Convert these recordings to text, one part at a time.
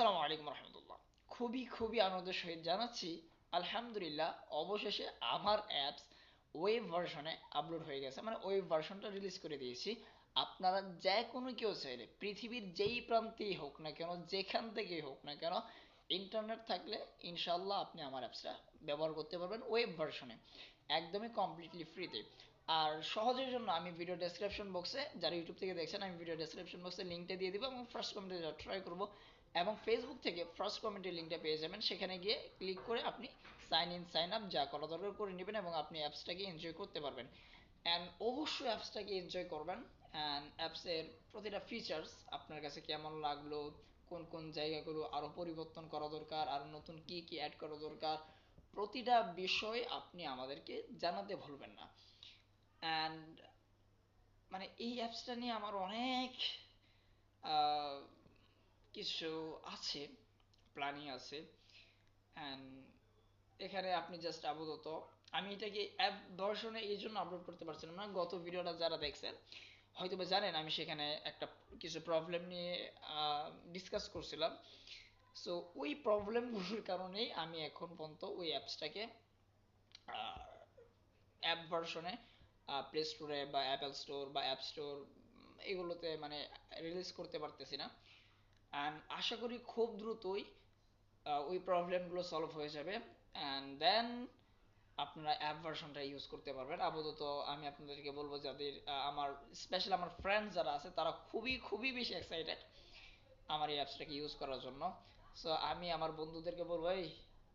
আসসালামু আলাইকুম রহমতুল্লাহ। খুবই খুবই আনন্দের সহিত জানাচ্ছি আলহামদুলিল্লাহ, অবশেষে আমার অ্যাপস ওয়েব ভার্সনে আপলোড হয়ে গেছে, মানে ওয়েব ভার্সনটা রিলিজ করে দিয়েছি। আপনারা যে কোনো কেউ চাইলে পৃথিবীর যেই প্রান্তেই হোক না কেন, যেখান থেকেই হোক না কেন, ইন্টারনেট থাকলে ইনশাল্লাহ আপনি আমার অ্যাপসটা ব্যবহার করতে পারবেন ওয়েব ভার্সনে, একদমই কমপ্লিটলি ফ্রিতে। আর সহজের জন্য আমি ভিডিও ডেসক্রিপশন বক্সে, যারা ইউটিউব থেকে দেখছেন, আমি ভিডিও ডেসক্রিপশন বক্সে লিঙ্কটা দিয়ে দিব এবং ফার্স্ট কমেন্টে ট্রাই করবো। এবং ফেসবুক থেকে ফার্স্ট কমেন্টের লিঙ্কটা পেয়ে যাবেন, সেখানে গিয়ে ক্লিক করে আপনি সাইন ইন সাইন আপ যা করা দরকার করে নেবেন এবং আপনি অ্যাপসটাকে এনজয় করতে পারবেন। অ্যান্ড অবশ্যই অ্যাপসটাকে এনজয় করবেন। অ্যান্ড অ্যাপসের প্রতিটা ফিচার্স আপনার কাছে কেমন লাগলো, কোন কোন জায়গাগুলো আরও পরিবর্তন করা দরকার, আরও নতুন কি কি অ্যাড করা দরকার, প্রতিটা বিষয় আপনি আমাদেরকে জানাতে ভুলবেন না। অ্যান্ড মানে এই অ্যাপসটা নিয়ে আমার অনেক আহ, কিছু আছে, প্ল্যানিং আছে। অ্যান্ড এখানে আপনি জাস্ট আপাতত, আমি এটাকে অ্যাপ ভার্সনে এই জন্য আপলোড করতে পারছিলাম না, গত ভিডিওটা যারা দেখছেন হয়তো বা জানেন আমি সেখানে একটা কিছু প্রবলেম নিয়ে ডিসকাস করছিলাম। সো ওই প্রবলেমগুলোর কারণেই আমি এখন পর্যন্ত ওই অ্যাপসটাকে অ্যাপ ভার্সনে প্লে স্টোরে বা অ্যাপেল স্টোর বা অ্যাপ স্টোর এগুলোতে মানে রিলিজ করতে পারতেছি না। অ্যান্ড আশা করি খুব দ্রুতই ওই প্রবলেমগুলো সলভ হয়ে যাবে, অ্যান্ড দেন আপনারা অ্যাপ ভার্সনটা ইউজ করতে পারবেন। আপাতত আমি আপনাদেরকে বলবো, যাদের আমার স্পেশাল আমার ফ্রেন্ড যারা আছে তারা খুবই খুবই বেশি এক্সাইটেড আমার এই অ্যাপসটাকে ইউজ করার জন্য। সো আমি আমার বন্ধুদেরকে বলবো, এই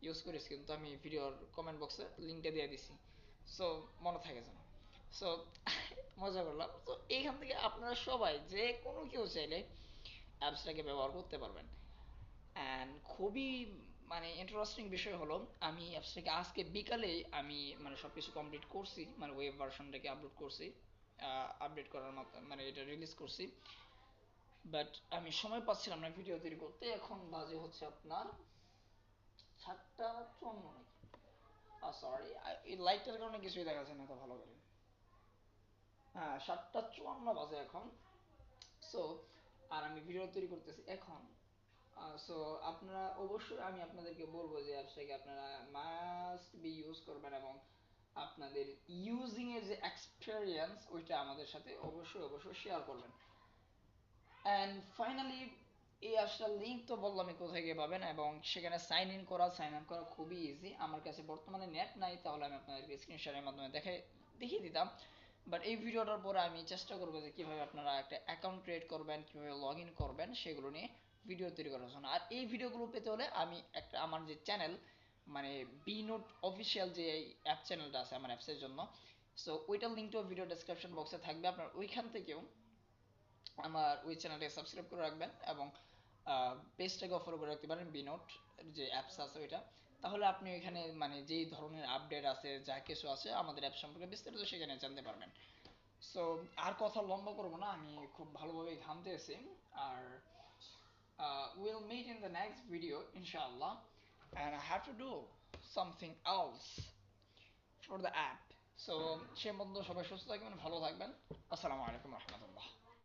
ইউজ করিস, কিন্তু আমি ভিডিওর কমেন্ট বক্সে লিঙ্কটা দিয়ে দিছি, সো মনে থাকে যেন। সো মজা করলাম। তো এইখান থেকে আপনারা সবাই যে কোনো কেউ চাইলে অ্যাপসটাকে ব্যবহার করতে পারবেন। অ্যান্ড খুবই মানে ইন্টারেস্টিং বিষয় হলো, আমি অ্যাপসটাকে আজকে বিকালে আমি মানে সব কিছু কমপ্লিট করছি, মানে ওয়েব ভার্সনটাকে আপলোড করছি, আপডেট করার মতো মানে এটা রিলিজ করছি। বাট আমি সময় পাচ্ছিলাম না ভিডিও তৈরি করতে। এখন বাজে হচ্ছে আপনার 7টা 54 নাকি, সরি, এই লাইটটার কারণে কিছুই দেখা যাচ্ছে না তো ভালো করে। হ্যাঁ, 7টা 54 বাজে এখন। সো আর আমি ভিডিও তৈরি করতেছি এখন। সো আপনারা অবশ্যই, আমি আপনাদেরকে বলবো যে অ্যাপসটাকে আপনারা মাস্ট বি ইউজ করবেন এবং আপনাদের ইউজিং এর যে এক্সপেরিয়েন্স ওইটা আমাদের সাথে অবশ্যই অবশ্যই শেয়ার করবেন। অ্যান্ড ফাইনালি এই অ্যাপসটার লিঙ্ক তো বললামই কোথায় গিয়ে পাবেন, এবং সেখানে সাইন আপ করা খুবই ইজি। আমার কাছে বর্তমানে নেট নাই, তাহলে আমি আপনাদেরকে স্ক্রিনশটের মাধ্যমে দেখিয়ে দিতাম। বাট এই ভিডিওটার পরে আমি চেষ্টা করবো যে কীভাবে আপনারা একটা অ্যাকাউন্ট ক্রিয়েট করবেন, কীভাবে লগ ইন করবেন, সেগুলো নিয়ে ভিডিও তৈরি করার জন্য। আর এই ভিডিওগুলো পেতে হলে আমি একটা আমার যে চ্যানেল, মানে বি নোট অফিসিয়াল যে অ্যাপ চ্যানেলটা আছে আমার অ্যাপসের জন্য, সো ওইটার লিঙ্কটাও ভিডিও ডেসক্রিপশন বক্সে থাকবে। আপনার ওইখান থেকেও আমার ওই চ্যানেলটাকে সাবস্ক্রাইব করে রাখবেন এবং পেজটাকে ফলো করে রাখতে পারেন, বিনোট যে অ্যাপস আছে ওইটা। তাহলে আপনি এখানে মানে যেই ধরনের আপডেট আছে, যা কিছু আছে আমাদের অ্যাপ সম্পর্কে বিস্তারিত সেখানে জানতে পারবেন। সো আর কথা লম্বা করবো না, আমি খুব ভালোভাবে ঘামতে আছি। আর we'll meet in the next video inshallah, and I have to do something else for the app. So সে মধ্যে সবাই সুস্থ থাকবেন, ভালো থাকবেন। আসসালামু আলাইকুম রহমতুল্লাহ।